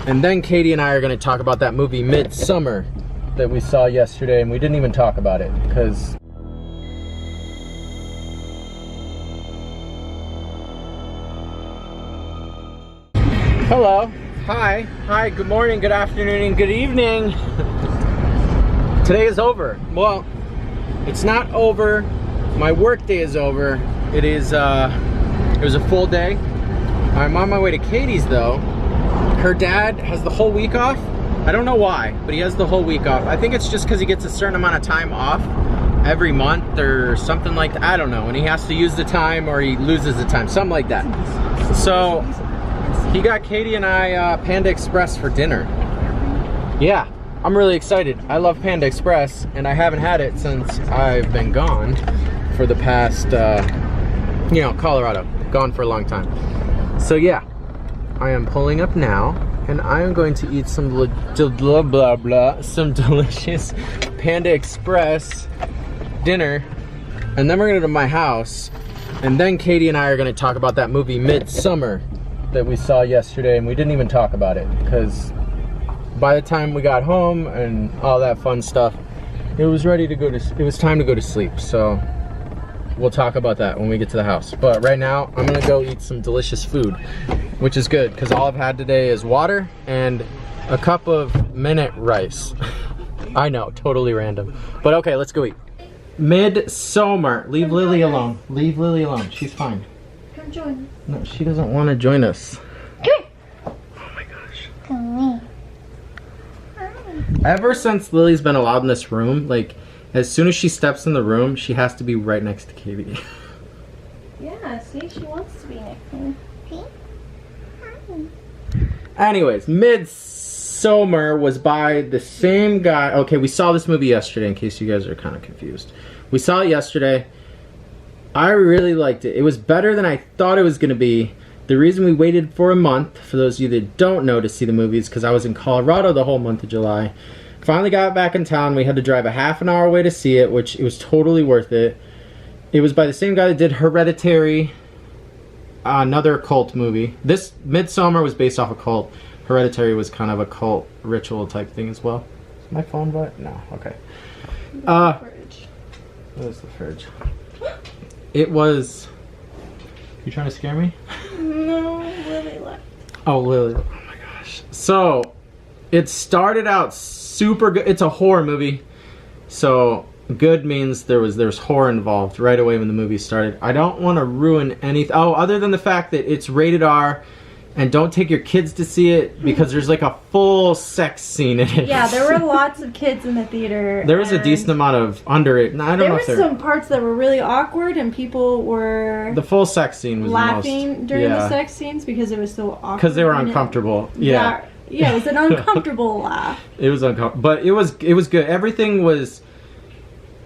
And then Katie and I are going to talk about that movie Midsommar that we saw yesterday, and we didn't even talk about it because hello, hi, good morning, good afternoon, and good evening. Today is over. Well, it's not over. My work day is over. It was a full day. I'm on my way to Katie's though. Her dad has the whole week off. I don't know why, but he has the whole week off. I think it's just because he gets a certain amount of time off every month or something like that. I don't know. And he has to use the time or he loses the time, something like that. So he got Katie and I Panda Express for dinner. Yeah, I'm really excited. I love Panda Express and I haven't had it since I've been gone for the past, you know, Colorado. Gone for a long time. So yeah. I am pulling up now, and I am going to eat some some delicious Panda Express dinner, and then we're gonna go to my house, and then Katie and I are gonna talk about that movie Midsommar that we saw yesterday, and we didn't even talk about it because by the time we got home and all that fun stuff, it was time to go to sleep. So we'll talk about that when we get to the house. But right now, I'm gonna go eat some delicious food, which is good because all I've had today is water and a cup of minute rice. I know, totally random. But okay, let's go eat. Midsommar. Leave Lily alone. Leave Lily alone. She's fine. Come join us. No, she doesn't want to join us. Come. Oh my gosh. Come. Ever since Lily's been allowed in this room, like, as soon as she steps in the room, she has to be right next to Katie. Yeah, see, she wants to be next to me. Anyways, Midsommar was by the same guy. Okay, we saw this movie yesterday in case you guys are kind of confused. We saw it yesterday. I really liked it. It was better than I thought it was going to be. The reason we waited for a month, for those of you that don't know, to see the movie is because I was in Colorado the whole month of July. Finally got back in town. We had to drive a half an hour away to see it, which it was totally worth it. It was by the same guy that did Hereditary, another cult movie. This Midsommar was based off a cult. Hereditary was kind of a cult ritual type thing as well. Is my phone but no, okay. What is the fridge? It was. You trying to scare me? No, Lily left. Oh, Lily. Oh my gosh. So, it started out super good. It's a horror movie. So, good means there was horror involved right away when the movie started. I don't want to ruin anything. Oh, other than the fact that it's rated R, and don't take your kids to see it because there's like a full sex scene in it. Yeah, there were lots of kids in the theater. There was a decent amount of under it. I don't know if there were some parts that were really awkward, and people were the full sex scene was laughing during the sex scenes because it was so awkward. Because they were uncomfortable. Yeah, it was an uncomfortable laugh. It was uncomfortable, but it was good. Everything was.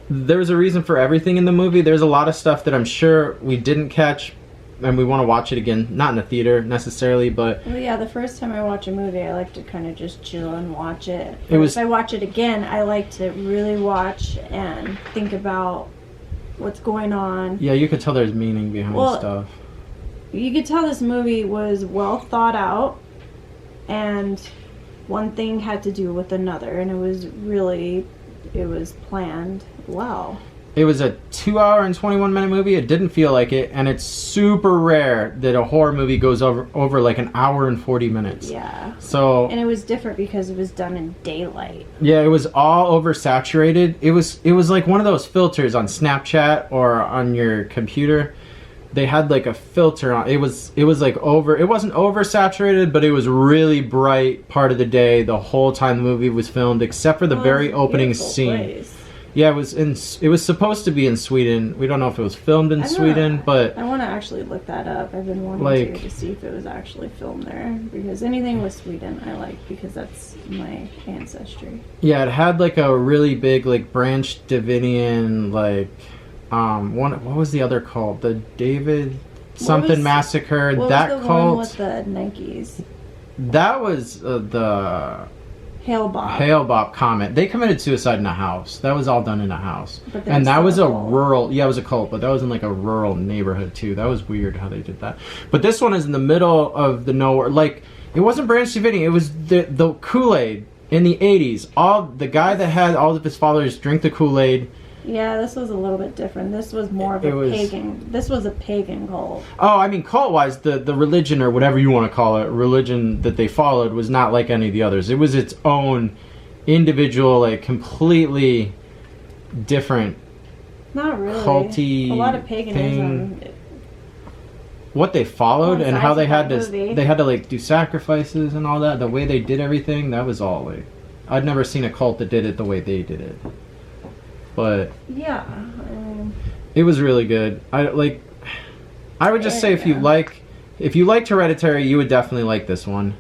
There was a reason for everything in the movie. There's a lot of stuff that I'm sure we didn't catch, and we want to watch it again. Not in the theater necessarily, but well, yeah. The first time I watch a movie, I like to kind of just chill and watch it. If I watch it again, I like to really watch and think about what's going on. Yeah, you could tell there's meaning behind stuff. You could tell this movie was well thought out, and one thing had to do with another, and it was planned well. It was a 2 hour and 21 minute movie. It didn't feel like it, and it's super rare that a horror movie goes over like an hour and 40 minutes. Yeah. So. And it was different because it was done in daylight. Yeah, it was all oversaturated. It was like one of those filters on Snapchat or on your computer. They had like a filter on. It was like over. It wasn't oversaturated, but it was really bright part of the day the whole time the movie was filmed, except for the very opening scene. Place. Yeah, it was supposed to be in Sweden. We don't know if it was filmed in Sweden, but I want to actually look that up. I've been wanting to see if it was actually filmed there, because anything with Sweden I like because that's my ancestry. Yeah, it had like a really big like Branch Davidian like what was the other cult? The David something massacre. What that was the cult one with the Nikes? That was the Hale-Bopp comment. They committed suicide in a house. That was all done in a house. And that was a rural, yeah, it was a cult, but that was in like a rural neighborhood too. That was weird how they did that. But this one is in the middle of the nowhere. Like, It wasn't Branch Davidian. It was the Kool-Aid in the 80s. The guy that had all of his followers drink the Kool-Aid. Yeah, this was a little bit different. This was more of a pagan. This was a pagan cult. Oh, I mean, cult-wise, the religion or whatever you want to call it, religion that they followed was not like any of the others. It was its own individual, like completely different. Not really. Culty. A lot of paganism. What they followed and how they had to movie. they had to like do sacrifices and all that. The way they did everything, that was all like I'd never seen a cult that did it the way they did it. But yeah, it was really good. I would just say if you liked Hereditary, you would definitely like this one.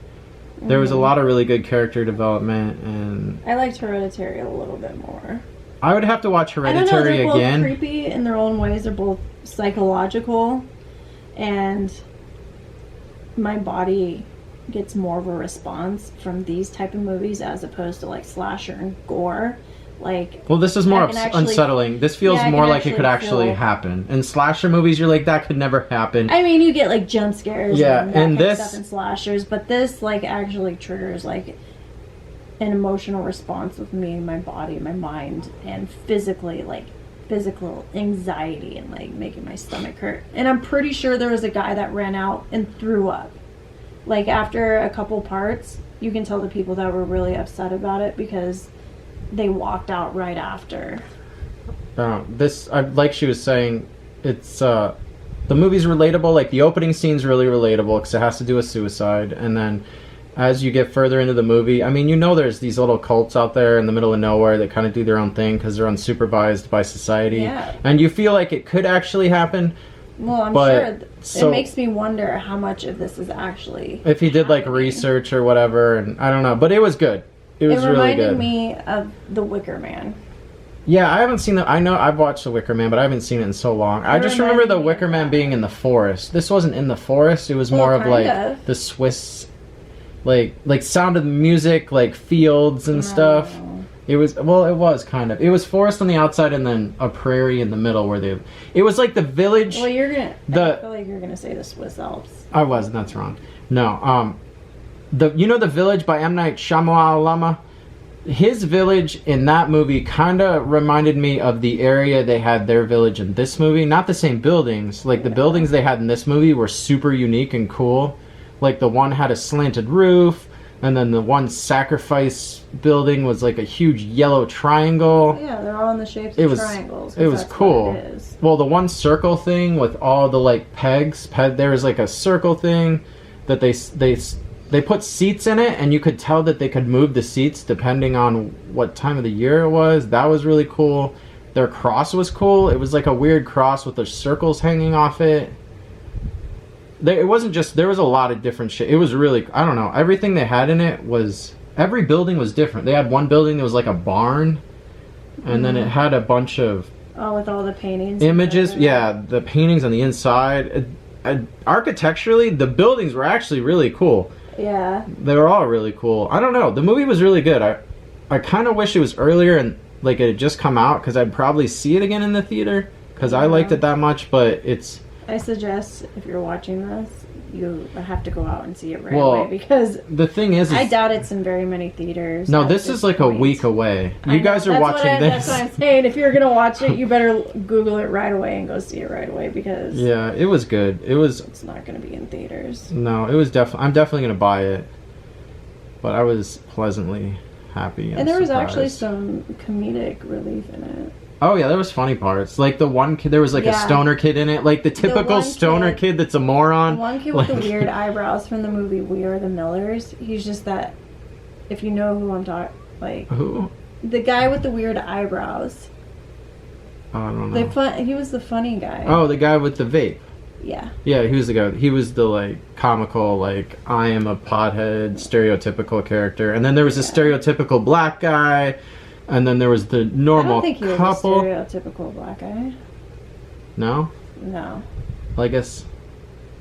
There was a lot of really good character development, and I liked Hereditary a little bit more. I would have to watch Hereditary I don't know, they're again. both creepy in their own ways. They're both psychological, and my body gets more of a response from these type of movies as opposed to like slasher and gore. Like, well, this is more unsettling. This feels more like it could actually happen. In slasher movies, you're like, that could never happen. I mean, you get like jump scares yeah, and and this stuff in slashers, but this like actually triggers like an emotional response with me, my body, my mind, and physically, like physical anxiety and like making my stomach hurt. And I'm pretty sure there was a guy that ran out and threw up. Like after a couple parts, you can tell the people that were really upset about it because they walked out right after. Like she was saying, it's the movie's relatable. Like the opening scene's really relatable because it has to do with suicide, and then as you get further into the movie, I mean, there's these little cults out there in the middle of nowhere that kind of do their own thing because they're unsupervised by society. Yeah. And you feel like it could actually happen. Well, I'm sure it makes me wonder how much of this is actually if he did like research or whatever, and I don't know, but it was good. It was really good. It reminded me of The Wicker Man. Yeah, I haven't seen I know I've watched The Wicker Man, but I haven't seen it in so long. I just remember The Wicker Man being in the forest. This wasn't in the forest. It was more of like the Swiss, like Sound of Music, like fields and stuff. It was kind of. It was forest on the outside and then a prairie in the middle where it was like the village. Well, I feel like you're gonna say the Swiss Alps. I was, and that's wrong. No, the Village by M. Night Shyamalan. His village in that movie kind of reminded me of the area they had their village in this movie. Not the same buildings. Like the buildings they had in this movie were super unique and cool. Like the one had a slanted roof, and then the one sacrifice building was like a huge yellow triangle. Yeah, they're all in the shapes of triangles. It was cool. Well, the one circle thing with all the like pegs. There was like a circle thing that they put seats in it, and you could tell that they could move the seats depending on what time of the year it was. That was really cool. Their cross was cool. It was like a weird cross with the circles hanging off it. It wasn't just... There was a lot of different shit. It was really... I don't know. Everything they had in it was... Every building was different. They had one building that was like a barn, and then it had a bunch of... Oh, with all the paintings. Images. Yeah, the paintings on the inside. Architecturally, the buildings were actually really cool. Yeah. They were all really cool. I don't know. The movie was really good. I kind of wish it was earlier and like it had just come out because I'd probably see it again in the theater because I liked it that much, but it's... I suggest if you're watching this, you have to go out and see it right away because the thing is I doubt it's in very many theaters. No, this is like a week away. You guys are watching this. That's what I'm saying. If you're gonna watch it, you better Google it right away and go see it right away because yeah, it was good. It's not gonna be in theaters. No, it was I'm definitely gonna buy it, but I was pleasantly happy. And there was actually some comedic relief in it. Oh yeah, there was funny parts. Like the one kid, there was like a stoner kid in it, like the typical stoner kid that's a moron. The one kid with the weird eyebrows from the movie We Are the Millers. He's just that. If you know who I'm talking, like who? The guy with the weird eyebrows. Oh, I don't know. He was the funny guy. Oh, the guy with the vape. Yeah. Yeah, he was the guy. He was the like comical, like I am a pothead, stereotypical character, and then there was a stereotypical black guy. And then there was the normal couple. I don't think he was a stereotypical black guy. No? No. Well, I guess...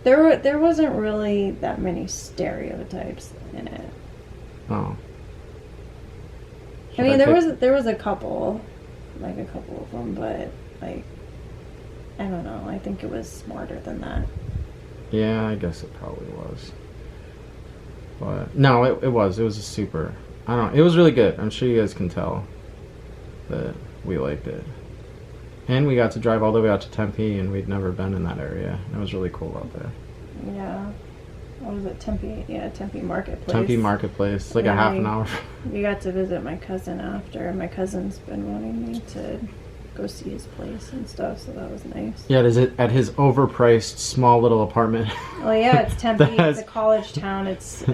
There wasn't really that many stereotypes in it. Oh. I mean, there was a couple. Like, a couple of them, but, like... I don't know. I think it was smarter than that. Yeah, I guess it probably was. But no, it was a super. I don't know. It was really good. I'm sure you guys can tell that we liked it. And we got to drive all the way out to Tempe, and we'd never been in that area. It was really cool out there. Yeah. What was it? Tempe? Yeah, Tempe Marketplace. Tempe Marketplace. Like a half an hour. We got to visit my cousin after. My cousin's been wanting me to go see his place and stuff, so that was nice. Yeah, is it at his overpriced small little apartment? Well, yeah, it's Tempe. It's a college town. It's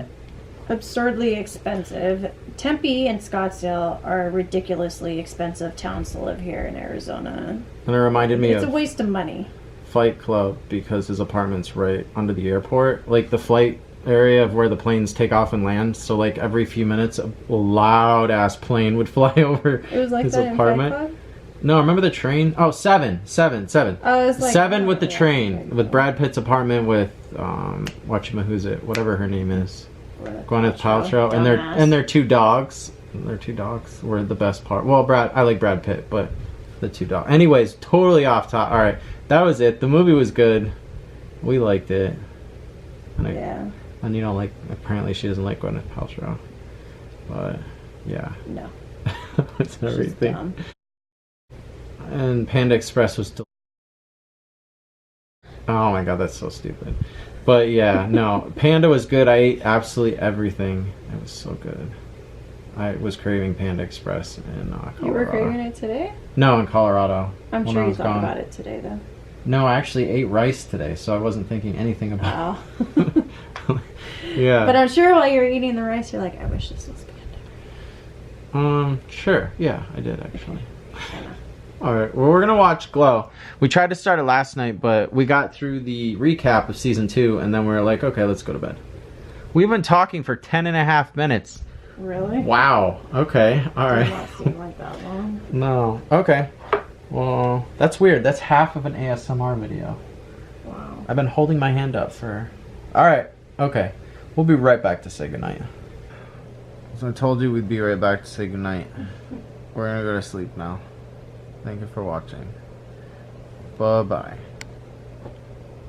absurdly expensive. Tempe and Scottsdale are ridiculously expensive towns to live here in Arizona. And it reminded me It's of a waste of money. Fight Club because his apartment's right under the airport. Like the flight area of where the planes take off and land. So like every few minutes a loud ass plane would fly over It was like his that apartment. in Fight Club? No, remember the train? Oh, Seven. Oh, it was like Seven with the yeah, train. okay, With cool. Brad Pitt's apartment with whatever her name is. Gwyneth Paltrow Dumbass. and their two dogs. Their two dogs were the best part. Well, I like Brad Pitt, but the two dogs. Anyways, totally off top. All right, that was it. The movie was good. We liked it. And Yeah. And you don't like. Apparently, she doesn't like Gwyneth Paltrow. But yeah, No. it's She's everything. dumb. And Panda Express was. Oh my god, that's so stupid. But yeah, no, Panda was good. I ate absolutely everything. It was so good. I was craving Panda Express in Colorado. You were craving it today? No, in Colorado. I'm when sure I you was thought gone. about it today, though. No, I actually ate rice today, so I wasn't thinking anything about Wow. Yeah. But I'm sure while you're eating the rice, you're like, I wish this was Panda. Sure. Yeah, I did actually. Alright, well, we're gonna watch Glow. We tried to start it last night, but we got through the recap of season 2, and then we were like, okay, let's go to bed. We've been talking for 10.5 minutes. Really? Wow. Okay. Did Alright. not seem like that long. No. Okay. Well, that's weird. That's half of an ASMR video. Wow. I've been holding my hand up for... Alright. Okay. We'll be right back to say goodnight. So I told you we'd be right back to say goodnight. We're gonna go to sleep now. Thank you for watching. Bye-bye.